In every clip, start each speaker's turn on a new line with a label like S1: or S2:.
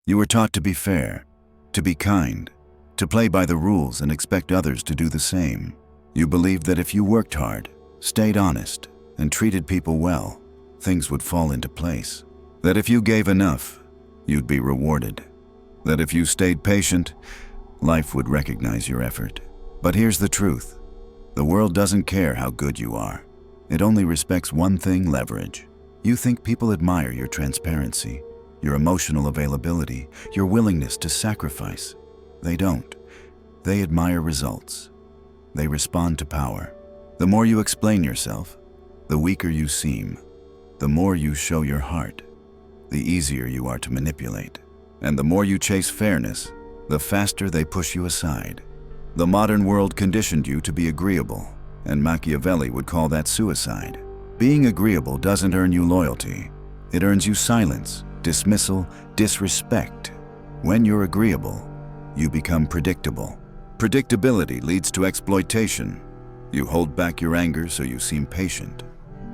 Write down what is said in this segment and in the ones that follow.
S1: You were taught to be fair, to be kind, to play by the rules and expect others to do the same. You believed that if you worked hard, stayed honest, and treated people well, things would fall into place. That if you gave enough, you'd be rewarded. That if you stayed patient, life would recognize your effort. But here's the truth. The world doesn't care how good you are. It only respects one thing: leverage. You think people admire your transparency, your emotional availability, your willingness to sacrifice. They don't. They admire results. They respond to power. The more you explain yourself, the weaker you seem. The more you show your heart, the easier you are to manipulate. And the more you chase fairness, the faster they push you aside. The modern world conditioned you to be agreeable, and Machiavelli would call that suicide. Being agreeable doesn't earn you loyalty. It earns you silence, dismissal, disrespect. When you're agreeable, you become predictable. Predictability leads to exploitation. You hold back your anger so you seem patient.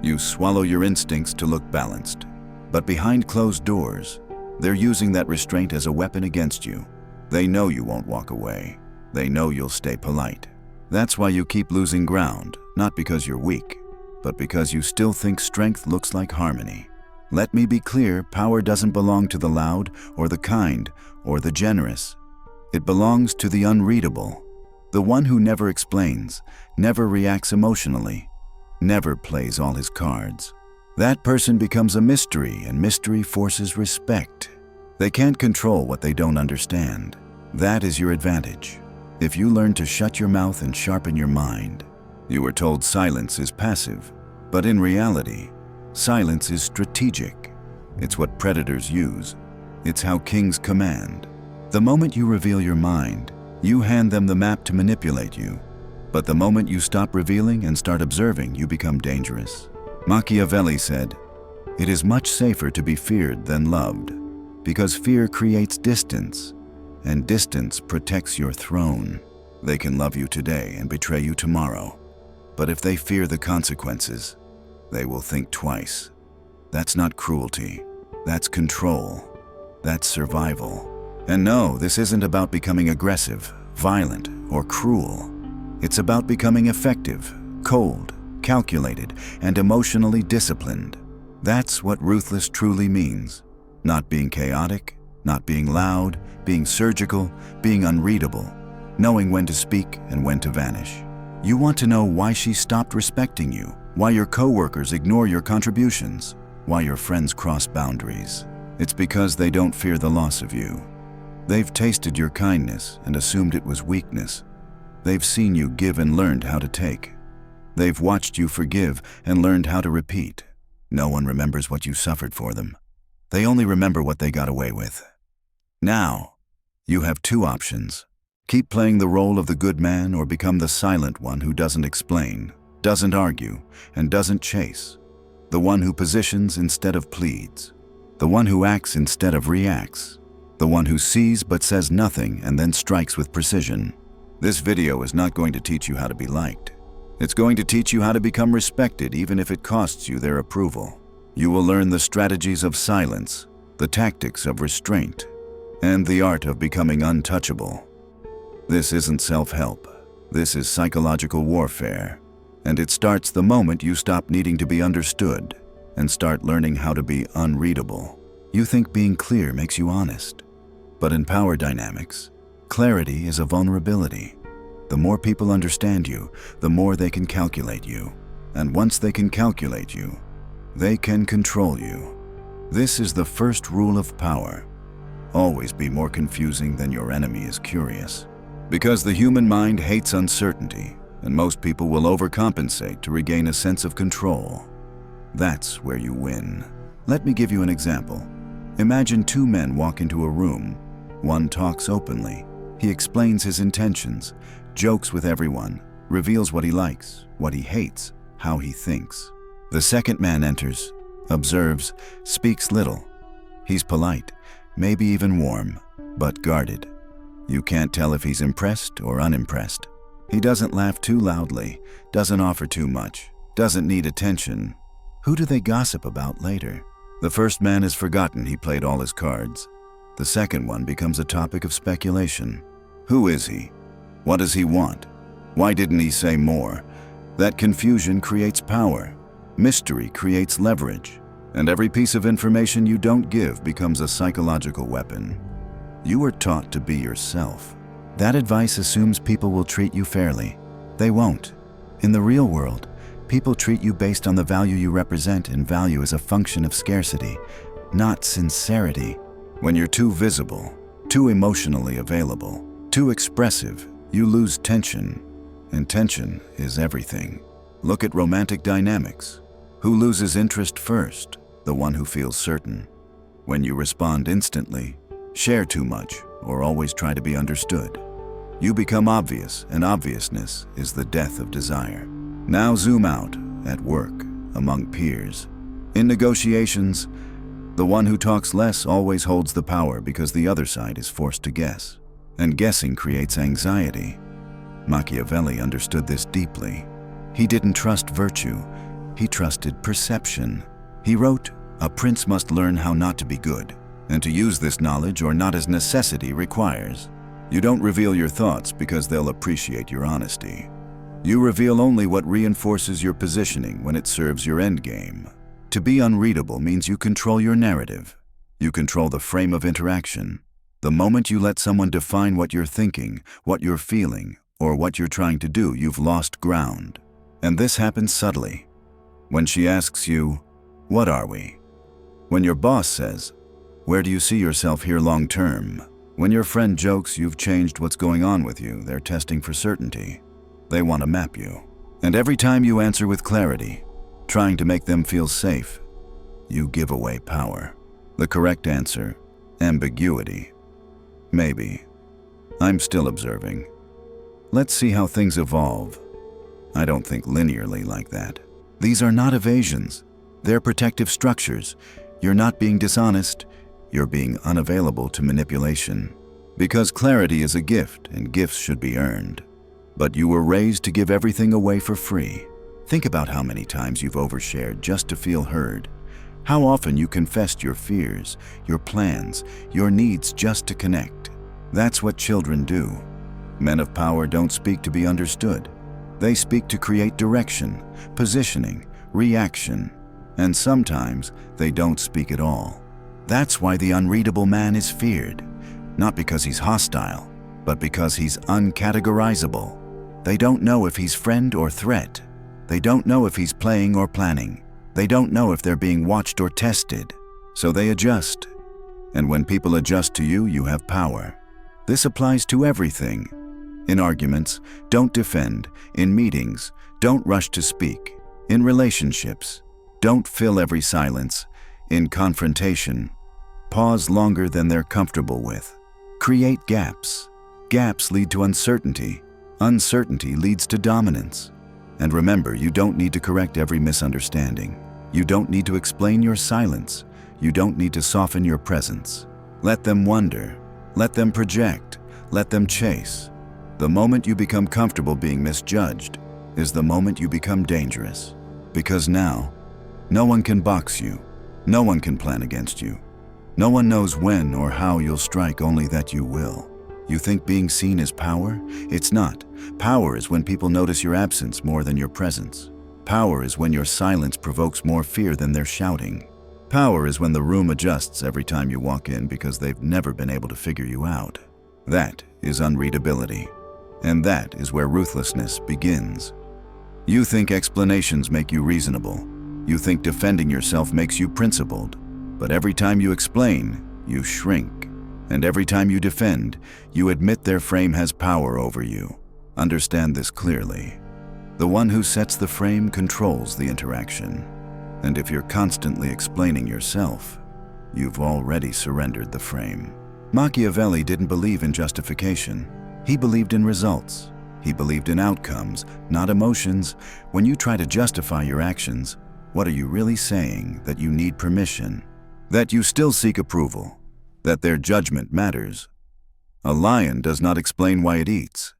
S1: You swallow your instincts to look balanced. But behind closed doors, they're using that restraint as a weapon against you. They know you won't walk away. They know you'll stay polite. That's why you keep losing ground, not because you're weak, but because you still think strength looks like harmony. Let me be clear, power doesn't belong to the loud or the kind or the generous. It belongs to the unreadable, the one who never explains, never reacts emotionally, never plays all his cards. That person becomes a mystery, and mystery forces respect. They can't control what they don't understand. That is your advantage. If you learn to shut your mouth and sharpen your mind. You were told silence is passive, but in reality, silence is strategic. It's what predators use. It's how kings command. The moment you reveal your mind, you hand them the map to manipulate you. But the moment you stop revealing and start observing, you become dangerous. Machiavelli said, "It is much safer to be feared than loved, because fear creates distance, and distance protects your throne." They can love you today and betray you tomorrow, but if they fear the consequences, they will think twice. That's not cruelty. That's control. That's survival. And no, this isn't about becoming aggressive, violent, or cruel. It's about becoming effective, cold, calculated, and emotionally disciplined. That's what ruthless truly means. Not being chaotic, not being loud, being surgical, being unreadable, knowing when to speak and when to vanish. You want to know why she stopped respecting you, why your coworkers ignore your contributions, why your friends cross boundaries. It's because they don't fear the loss of you. They've tasted your kindness and assumed it was weakness. They've seen you give and learned how to take. They've watched you forgive and learned how to repeat. No one remembers what you suffered for them. They only remember what they got away with. Now, you have two options. Keep playing the role of the good man or become the silent one who doesn't explain, doesn't argue, and doesn't chase. The one who positions instead of pleads. The one who acts instead of reacts. The one who sees but says nothing and then strikes with precision. This video is not going to teach you how to be liked. It's going to teach you how to become respected even if it costs you their approval. You will learn the strategies of silence, the tactics of restraint, and the art of becoming untouchable. This isn't self-help. This is psychological warfare. And it starts the moment you stop needing to be understood and start learning how to be unreadable. You think being clear makes you honest. But in power dynamics, clarity is a vulnerability. The more people understand you, the more they can calculate you. And once they can calculate you, they can control you. This is the first rule of power. Always be more confusing than your enemy is curious. Because the human mind hates uncertainty, and most people will overcompensate to regain a sense of control. That's where you win. Let me give you an example. Imagine two men walk into a room. One talks openly. He explains his intentions, jokes with everyone, reveals what he likes, what he hates, how he thinks. The second man enters, observes, speaks little. He's polite, maybe even warm, but guarded. You can't tell if he's impressed or unimpressed. He doesn't laugh too loudly, doesn't offer too much, doesn't need attention. Who do they gossip about later? The first man has forgotten he played all his cards. The second one becomes a topic of speculation. Who is he? What does he want? Why didn't he say more? That confusion creates power. Mystery creates leverage. And every piece of information you don't give becomes a psychological weapon. You are taught to be yourself. That advice assumes people will treat you fairly. They won't. In the real world, people treat you based on the value you represent, and value is a function of scarcity, not sincerity. When you're too visible, too emotionally available, too expressive, you lose tension, and tension is everything. Look at romantic dynamics. Who loses interest first? The one who feels certain. When you respond instantly, share too much, or always try to be understood, you become obvious, and obviousness is the death of desire. Now zoom out, at work, among peers. In negotiations, the one who talks less always holds the power because the other side is forced to guess. And guessing creates anxiety. Machiavelli understood this deeply. He didn't trust virtue, he trusted perception. He wrote, "A prince must learn how not to be good, and to use this knowledge or not as necessity requires." You don't reveal your thoughts because they'll appreciate your honesty. You reveal only what reinforces your positioning when it serves your endgame. To be unreadable means you control your narrative. You control the frame of interaction. The moment you let someone define what you're thinking, what you're feeling, or what you're trying to do, you've lost ground. And this happens subtly. When she asks you, "What are we?" When your boss says, "Where do you see yourself here long term?" When your friend jokes you've changed what's going on with you, they're testing for certainty. They want to map you. And every time you answer with clarity, trying to make them feel safe, you give away power. The correct answer, ambiguity. Maybe. I'm still observing. Let's see how things evolve. I don't think linearly like that. These are not evasions. They're protective structures. You're not being dishonest. You're being unavailable to manipulation. Because clarity is a gift, and gifts should be earned. But you were raised to give everything away for free. Think about how many times you've overshared just to feel heard. How often you confessed your fears, your plans, your needs just to connect. That's what children do. Men of power don't speak to be understood. They speak to create direction, positioning, reaction. And sometimes they don't speak at all. That's why the unreadable man is feared. Not because he's hostile, but because he's uncategorizable. They don't know if he's friend or threat. They don't know if he's playing or planning. They don't know if they're being watched or tested. So they adjust. And when people adjust to you, you have power. This applies to everything. In arguments, don't defend. In meetings, don't rush to speak. In relationships, don't fill every silence. In confrontation, pause longer than they're comfortable with. Create gaps. Gaps lead to uncertainty. Uncertainty leads to dominance. And remember, you don't need to correct every misunderstanding. You don't need to explain your silence. You don't need to soften your presence. Let them wonder. Let them project. Let them chase. The moment you become comfortable being misjudged is the moment you become dangerous. Because now, no one can box you. No one can plan against you. No one knows when or how you'll strike, only that you will. You think being seen is power? It's not. Power is when people notice your absence more than your presence. Power is when your silence provokes more fear than their shouting. Power is when the room adjusts every time you walk in because they've never been able to figure you out. That is unreadability. And that is where ruthlessness begins. You think explanations make you reasonable. You think defending yourself makes you principled. But every time you explain, you shrink. And every time you defend, you admit their frame has power over you. Understand this clearly. The one who sets the frame controls the interaction. And if you're constantly explaining yourself, you've already surrendered the frame. Machiavelli didn't believe in justification. He believed in results. He believed in outcomes, not emotions. When you try to justify your actions, what are you really saying? That you need permission? That you still seek approval? That their judgment matters? A lion does not explain why it eats.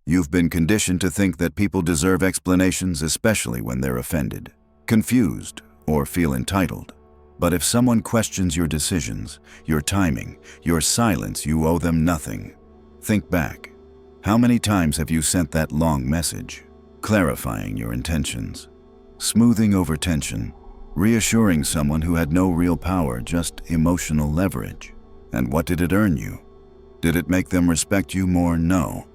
S1: You've been conditioned to think that people deserve explanations, especially when they're offended, confused, or feel entitled. But if someone questions your decisions, your timing, your silence, you owe them nothing. Think back. How many times have you sent that long message, clarifying your intentions, smoothing over tension, reassuring someone who had no real power, just emotional leverage? And what did it earn you? Did it make them respect you more? No.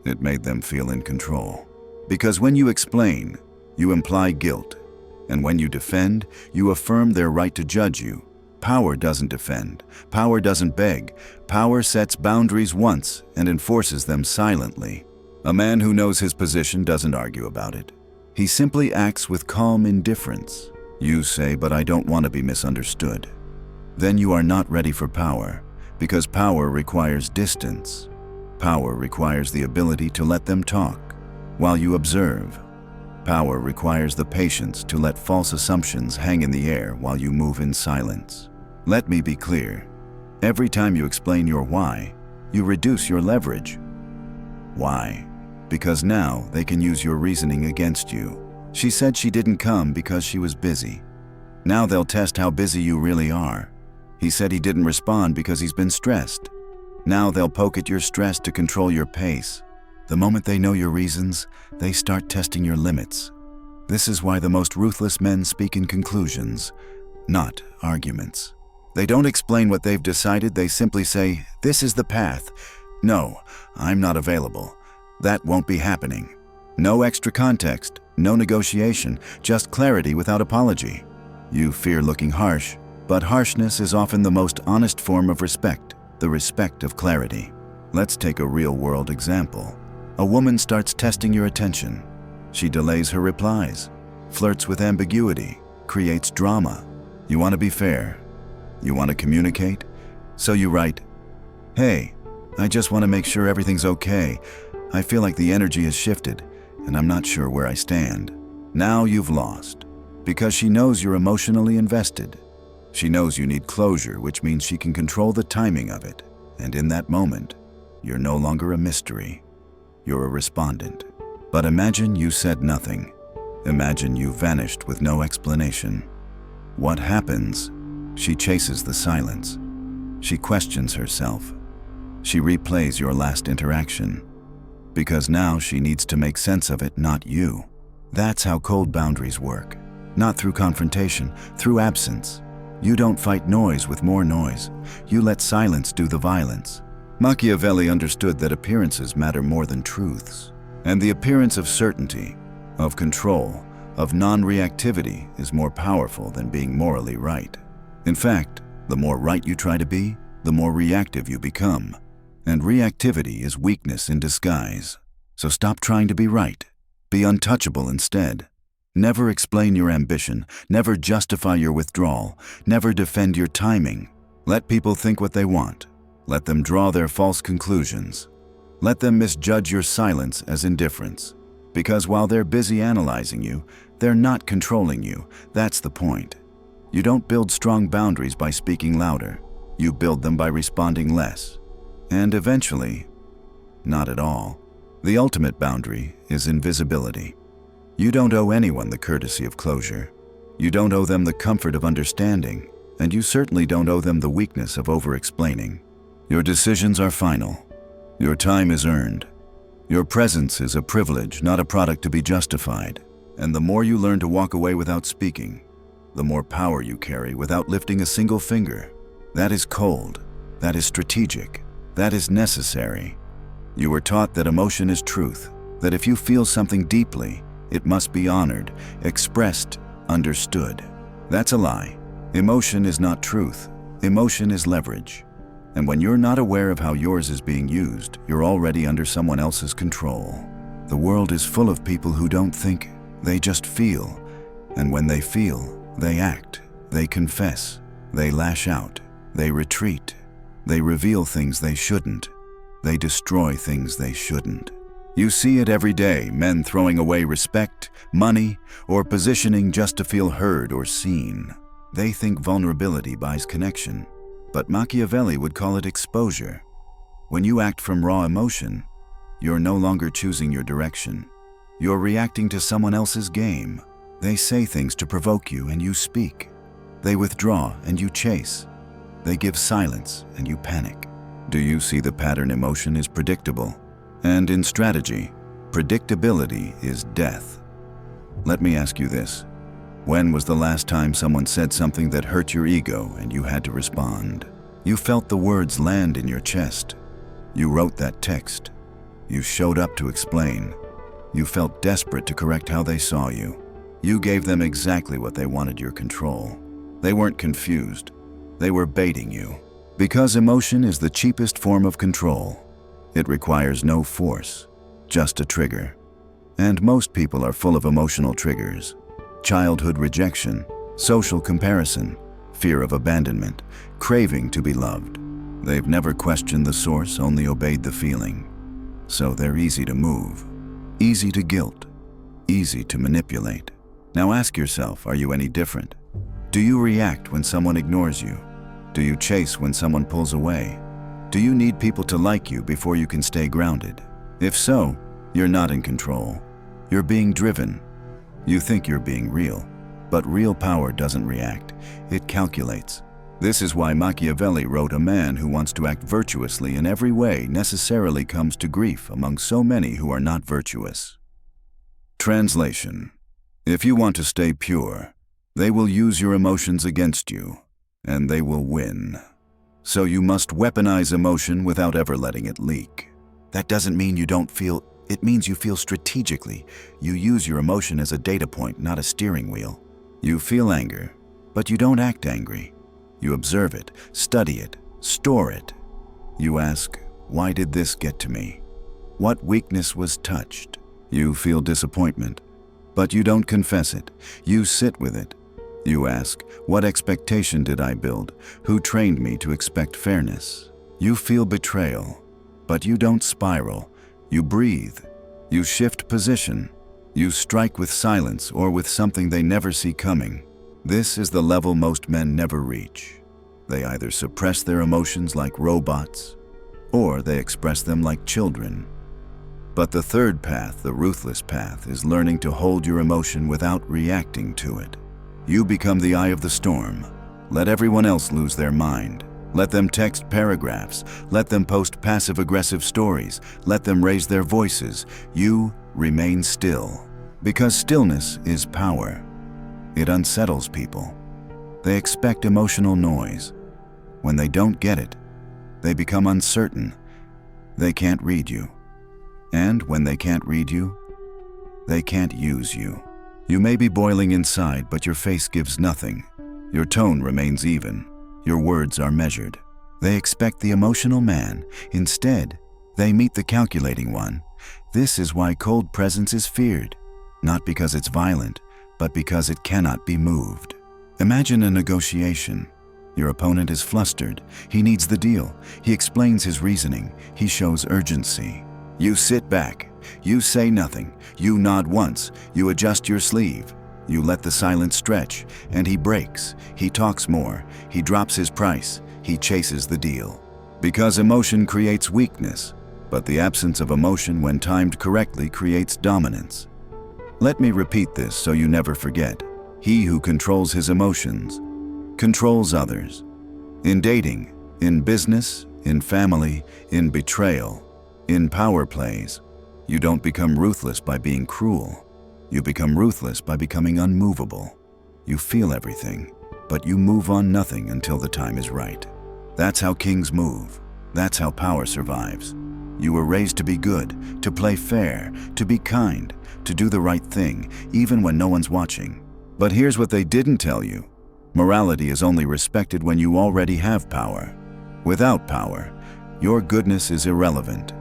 S1: It made them feel in control. Because when you explain, you imply guilt. And when you defend, you affirm their right to judge you. Power doesn't defend. Power doesn't beg. Power sets boundaries once and enforces them silently. A man who knows his position doesn't argue about it. He simply acts with calm indifference. You say, "But I don't want to be misunderstood." Then you are not ready for power, because power requires distance. Power requires the ability to let them talk while you observe. Power requires the patience to let false assumptions hang in the air while you move in silence. Let me be clear. Every time you explain your why, you reduce your leverage. Why? Because now they can use your reasoning against you. She said she didn't come because she was busy. Now they'll test how busy you really are. He said he didn't respond because he's been stressed. Now they'll poke at your stress to control your pace. The moment they know your reasons, they start testing your limits. This is why the most ruthless men speak in conclusions, not arguments. They don't explain what they've decided, they simply say, "This is the path." "No, I'm not available. That won't be happening." No extra context, no negotiation, just clarity without apology. You fear looking harsh, but harshness is often the most honest form of respect, the respect of clarity. Let's take a real-world example. A woman starts testing your attention. She delays her replies, flirts with ambiguity, creates drama. You want to be fair. You want to communicate. So you write, "Hey, I just want to make sure everything's okay. I feel like the energy has shifted, and I'm not sure where I stand." Now you've lost, because she knows you're emotionally invested. She knows you need closure, which means she can control the timing of it. And in that moment, you're no longer a mystery. You're a respondent. But imagine you said nothing. Imagine you vanished with no explanation. What happens? She chases the silence. She questions herself. She replays your last interaction. Because now she needs to make sense of it, not you. That's how cold boundaries work. Not through confrontation, through absence. You don't fight noise with more noise. You let silence do the violence. Machiavelli understood that appearances matter more than truths. And the appearance of certainty, of control, of non-reactivity is more powerful than being morally right. In fact, the more right you try to be, the more reactive you become. And reactivity is weakness in disguise. So stop trying to be right. Be untouchable instead. Never explain your ambition. Never justify your withdrawal. Never defend your timing. Let people think what they want. Let them draw their false conclusions. Let them misjudge your silence as indifference. Because while they're busy analyzing you, they're not controlling you. That's the point. You don't build strong boundaries by speaking louder. You build them by responding less. And eventually, not at all. The ultimate boundary is invisibility. You don't owe anyone the courtesy of closure. You don't owe them the comfort of understanding, and you certainly don't owe them the weakness of over-explaining. Your decisions are final. Your time is earned. Your presence is a privilege, not a product to be justified. And the more you learn to walk away without speaking, the more power you carry without lifting a single finger. That is cold. That is strategic. That is necessary. You were taught that emotion is truth, that if you feel something deeply, it must be honored, expressed, understood. That's a lie. Emotion is not truth. Emotion is leverage. And when you're not aware of how yours is being used, you're already under someone else's control. The world is full of people who don't think, they just feel. And when they feel, they act, they confess, they lash out, they retreat, they reveal things they shouldn't, they destroy things they shouldn't. You see it every day, men throwing away respect, money, or positioning just to feel heard or seen. They think vulnerability buys connection, but Machiavelli would call it exposure. When you act from raw emotion, you're no longer choosing your direction. You're reacting to someone else's game. They say things to provoke you and you speak. They withdraw and you chase. They give silence and you panic. Do you see the pattern? Emotion is predictable. And in strategy, predictability is death. Let me ask you this. When was the last time someone said something that hurt your ego and you had to respond? You felt the words land in your chest. You wrote that text. You showed up to explain. You felt desperate to correct how they saw you. You gave them exactly what they wanted: your control. They weren't confused. They were baiting you. Because emotion is the cheapest form of control. It requires no force, just a trigger. And most people are full of emotional triggers. Childhood rejection, social comparison, fear of abandonment, craving to be loved. They've never questioned the source, only obeyed the feeling. So they're easy to move, easy to guilt, easy to manipulate. Now ask yourself, are you any different? Do you react when someone ignores you? Do you chase when someone pulls away? Do you need people to like you before you can stay grounded? If so, you're not in control. You're being driven. You think you're being real, but real power doesn't react. It calculates. This is why Machiavelli wrote, "A man who wants to act virtuously in every way necessarily comes to grief among so many who are not virtuous." Translation: if you want to stay pure, they will use your emotions against you, and they will win. So you must weaponize emotion without ever letting it leak. That doesn't mean you don't feel. It means you feel strategically. You use your emotion as a data point, not a steering wheel. You feel anger, but you don't act angry. You observe it, study it, store it. You ask, why did this get to me? What weakness was touched? You feel disappointment, but you don't confess it. You sit with it. You ask, what expectation did I build? Who trained me to expect fairness? You feel betrayal, but you don't spiral. You breathe. You shift position. You strike with silence or with something they never see coming. This is the level most men never reach. They either suppress their emotions like robots, or they express them like children. But the third path, the ruthless path, is learning to hold your emotion without reacting to it. You become the eye of the storm. Let everyone else lose their mind. Let them text paragraphs. Let them post passive-aggressive stories. Let them raise their voices. You remain still. Because stillness is power. It unsettles people. They expect emotional noise. When they don't get it, they become uncertain. They can't read you. And when they can't read you, they can't use you. You may be boiling inside, but your face gives nothing. Your tone remains even. Your words are measured. They expect the emotional man. Instead, they meet the calculating one. This is why cold presence is feared. Not because it's violent, but because it cannot be moved. Imagine a negotiation. Your opponent is flustered. He needs the deal. He explains his reasoning. He shows urgency. You sit back. You say nothing. You nod once. You adjust your sleeve. You let the silence stretch, and he breaks. He talks more. He drops his price. He chases the deal. Because emotion creates weakness, but the absence of emotion when timed correctly creates dominance. Let me repeat this so you never forget. He who controls his emotions controls others. In dating, in business, in family, in betrayal, in power plays, you don't become ruthless by being cruel. You become ruthless by becoming unmovable. You feel everything, but you move on nothing until the time is right. That's how kings move. That's how power survives. You were raised to be good, to play fair, to be kind, to do the right thing, even when no one's watching. But here's what they didn't tell you. Morality is only respected when you already have power. Without power, your goodness is irrelevant.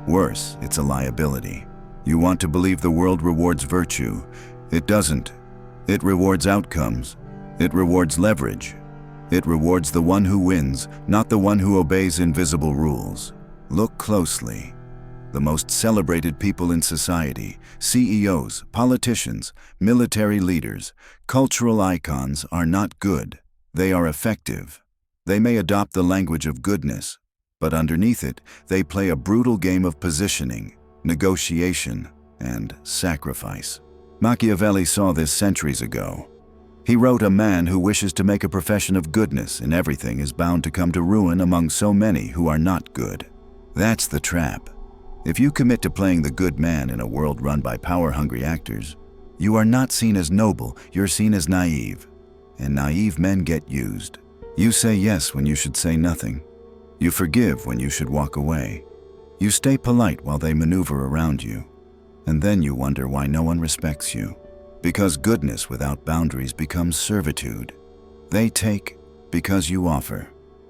S1: Worse, it's a liability. You want to believe the world rewards virtue. It doesn't. It rewards outcomes. It rewards leverage. It rewards the one who wins, not the one who obeys invisible rules. Look closely. The most celebrated people in society, CEOs, politicians, military leaders, cultural icons are not good. They are effective. They may adopt the language of goodness, but underneath it, they play a brutal game of positioning, negotiation, and sacrifice. Machiavelli saw this centuries ago. He wrote, "A man who wishes to make a profession of goodness in everything is bound to come to ruin among so many who are not good." That's the trap. If you commit to playing the good man in a world run by power-hungry actors, you are not seen as noble, you're seen as naive. And naive men get used. You say yes when you should say nothing. You forgive when you should walk away. You stay polite while they maneuver around you. And then you wonder why no one respects you. Because goodness without boundaries becomes servitude. They take because you offer.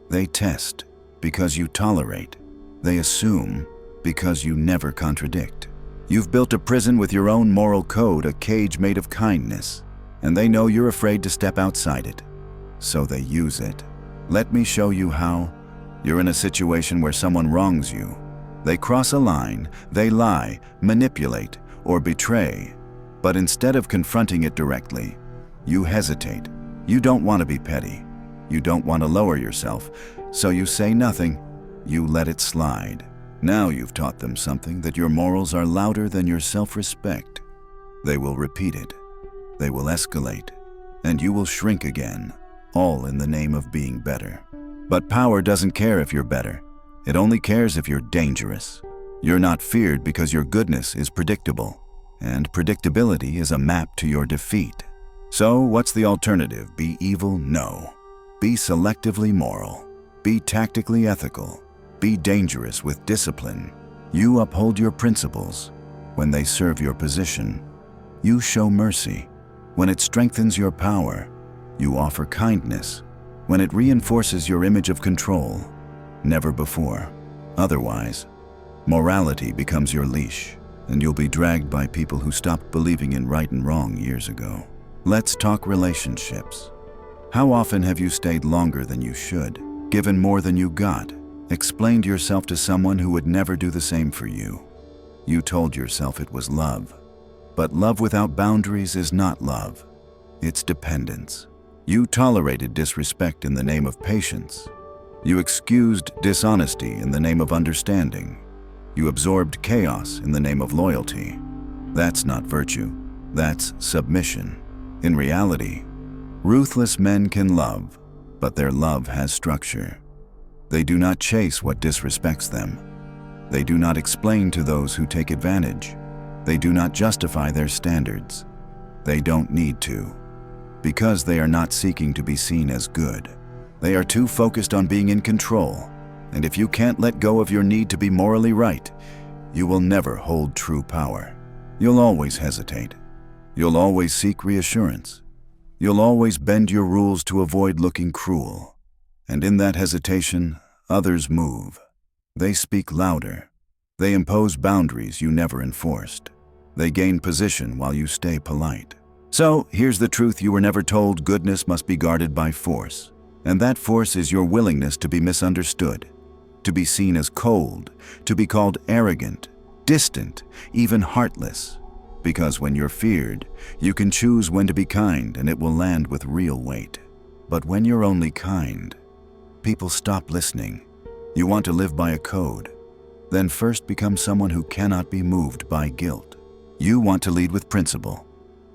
S1: They test because you tolerate. They assume because you never contradict. You've built a prison with your own moral code, a cage made of kindness, and they know you're afraid to step outside it. So they use it. Let me show you how. You're in a situation where someone wrongs you. They cross a line, they lie, manipulate, or betray. But instead of confronting it directly, you hesitate. You don't want to be petty. You don't want to lower yourself, so you say nothing. You let it slide. Now you've taught them something, that your morals are louder than your self-respect. They will repeat it. They will escalate. And you will shrink again, all in the name of being better. But power doesn't care if you're better. It only cares if you're dangerous. You're not feared because your goodness is predictable. And predictability is a map to your defeat. So what's the alternative? Be evil? No. Be selectively moral. Be tactically ethical. Be dangerous with discipline. You uphold your principles. When they serve your position, you show mercy. When it strengthens your power, you offer kindness. When it reinforces your image of control, never before. Otherwise, morality becomes your leash, and you'll be dragged by people who stopped believing in right and wrong years ago. Let's talk relationships. How often have you stayed longer than you should, given more than you got, explained yourself to someone who would never do the same for you? You told yourself it was love. But love without boundaries is not love. It's dependence. You tolerated disrespect in the name of patience. You excused dishonesty in the name of understanding. You absorbed chaos in the name of loyalty. That's not virtue. That's submission. In reality, ruthless men can love, but their love has structure. They do not chase what disrespects them. They do not explain to those who take advantage. They do not justify their standards. They don't need to, because they are not seeking to be seen as good. They are too focused on being in control, and if you can't let go of your need to be morally right, you will never hold true power. You'll always hesitate. You'll always seek reassurance. You'll always bend your rules to avoid looking cruel. And in that hesitation, others move. They speak louder. They impose boundaries you never enforced. They gain position while you stay polite. So, here's the truth you were never told: goodness must be guarded by force. And that force is your willingness to be misunderstood, to be seen as cold, to be called arrogant, distant, even heartless. Because when you're feared, you can choose when to be kind and it will land with real weight. But when you're only kind, people stop listening. You want to live by a code. Then first become someone who cannot be moved by guilt. You want to lead with principle.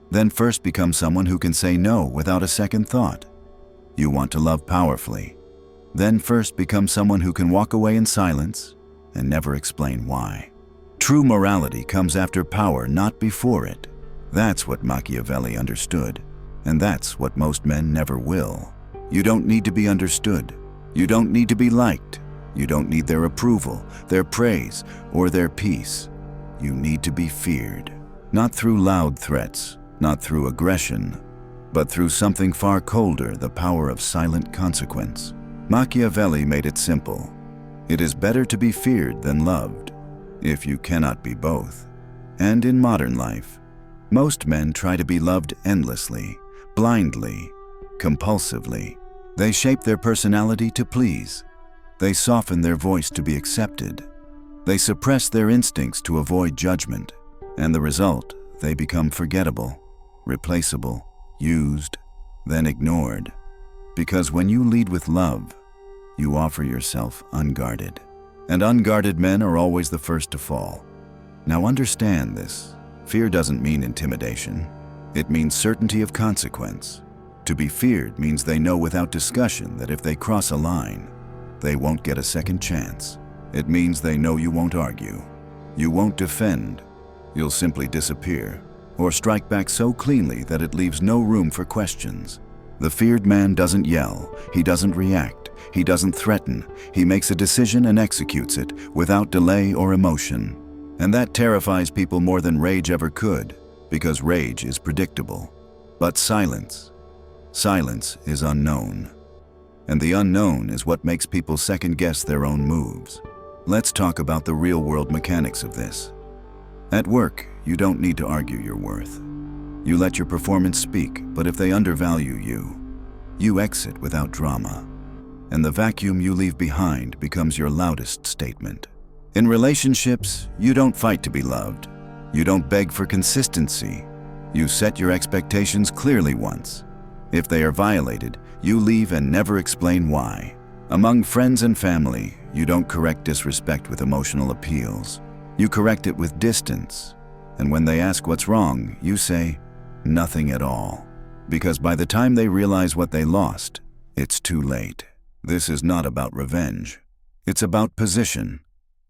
S1: Then first become someone who can say no without a second thought. You want to love powerfully. Then first become someone who can walk away in silence and never explain why. True morality comes after power, not before it. That's what Machiavelli understood, and that's what most men never will. You don't need to be understood. You don't need to be liked. You don't need their approval, their praise, or their peace. You need to be feared, not through loud threats, not through aggression, but through something far colder, the power of silent consequence. Machiavelli made it simple. It is better to be feared than loved, if you cannot be both. And in modern life, most men try to be loved endlessly, blindly, compulsively. They shape their personality to please. They soften their voice to be accepted. They suppress their instincts to avoid judgment. And the result, they become forgettable, replaceable, used, then ignored. Because when you lead with love, you offer yourself unguarded. And unguarded men are always the first to fall. Now understand this. Fear doesn't mean intimidation. It means certainty of consequence. To be feared means they know without discussion that if they cross a line, they won't get a second chance. It means they know you won't argue. You won't defend. You'll simply disappear, or strike back so cleanly that it leaves no room for questions. The feared man doesn't yell, he doesn't react, he doesn't threaten. He makes a decision and executes it without delay or emotion. And that terrifies people more than rage ever could, because rage is predictable. But silence is unknown. And the unknown is what makes people second-guess their own moves. Let's talk about the real-world mechanics of this. At work, you don't need to argue your worth. You let your performance speak, but if they undervalue you, you exit without drama. And the vacuum you leave behind becomes your loudest statement. In relationships, you don't fight to be loved. You don't beg for consistency. You set your expectations clearly once. If they are violated, you leave and never explain why. Among friends and family, you don't correct disrespect with emotional appeals. You correct it with distance. And when they ask what's wrong, you say, nothing at all. Because by the time they realize what they lost, it's too late. This is not about revenge. It's about position.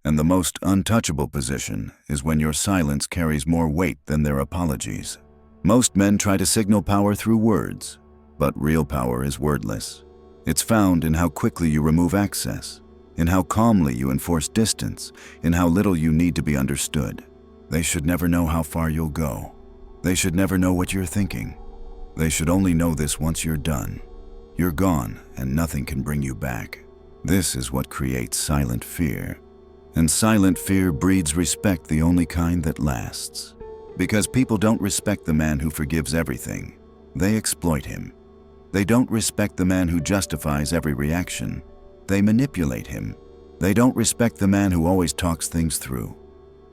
S1: And the most untouchable position is when your silence carries more weight than their apologies. Most men try to signal power through words, but real power is wordless. It's found in how quickly you remove access, in how calmly you enforce distance, in how little you need to be understood. They should never know how far you'll go. They should never know what you're thinking. They should only know this once you're done. You're gone, and nothing can bring you back. This is what creates silent fear. And silent fear breeds respect, the only kind that lasts. Because people don't respect the man who forgives everything. They exploit him. They don't respect the man who justifies every reaction. They manipulate him. They don't respect the man who always talks things through.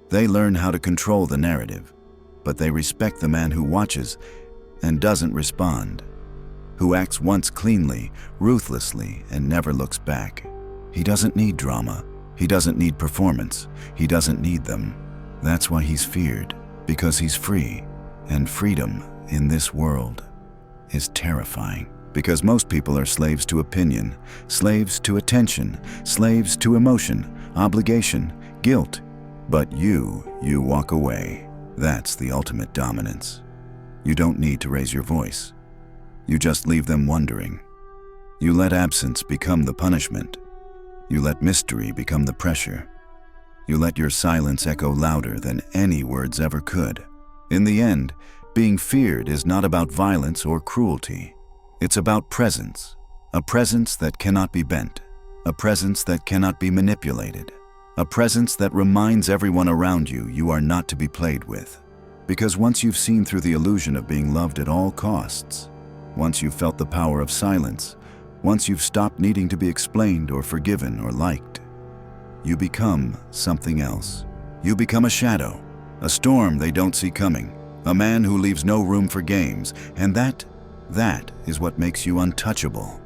S1: They learn how to control the narrative, but they respect the man who watches and doesn't respond, who acts once cleanly, ruthlessly, and never looks back. He doesn't need drama. He doesn't need performance. He doesn't need them. That's why he's feared, because he's free. And freedom in this world is terrifying, because most people are slaves to opinion, slaves to attention, slaves to emotion, obligation, guilt. But you walk away. That's the ultimate dominance. You don't need to raise your voice. You just leave them wondering. You let absence become the punishment. You let mystery become the pressure. You let your silence echo louder than any words ever could. In the end, being feared is not about violence or cruelty. It's about presence. A presence that cannot be bent. A presence that cannot be manipulated. A presence that reminds everyone around you you are not to be played with. Because once you've seen through the illusion of being loved at all costs, once you've felt the power of silence, once you've stopped needing to be explained or forgiven or liked, you become something else. You become a shadow, a storm they don't see coming, a man who leaves no room for games, and that is what makes you untouchable.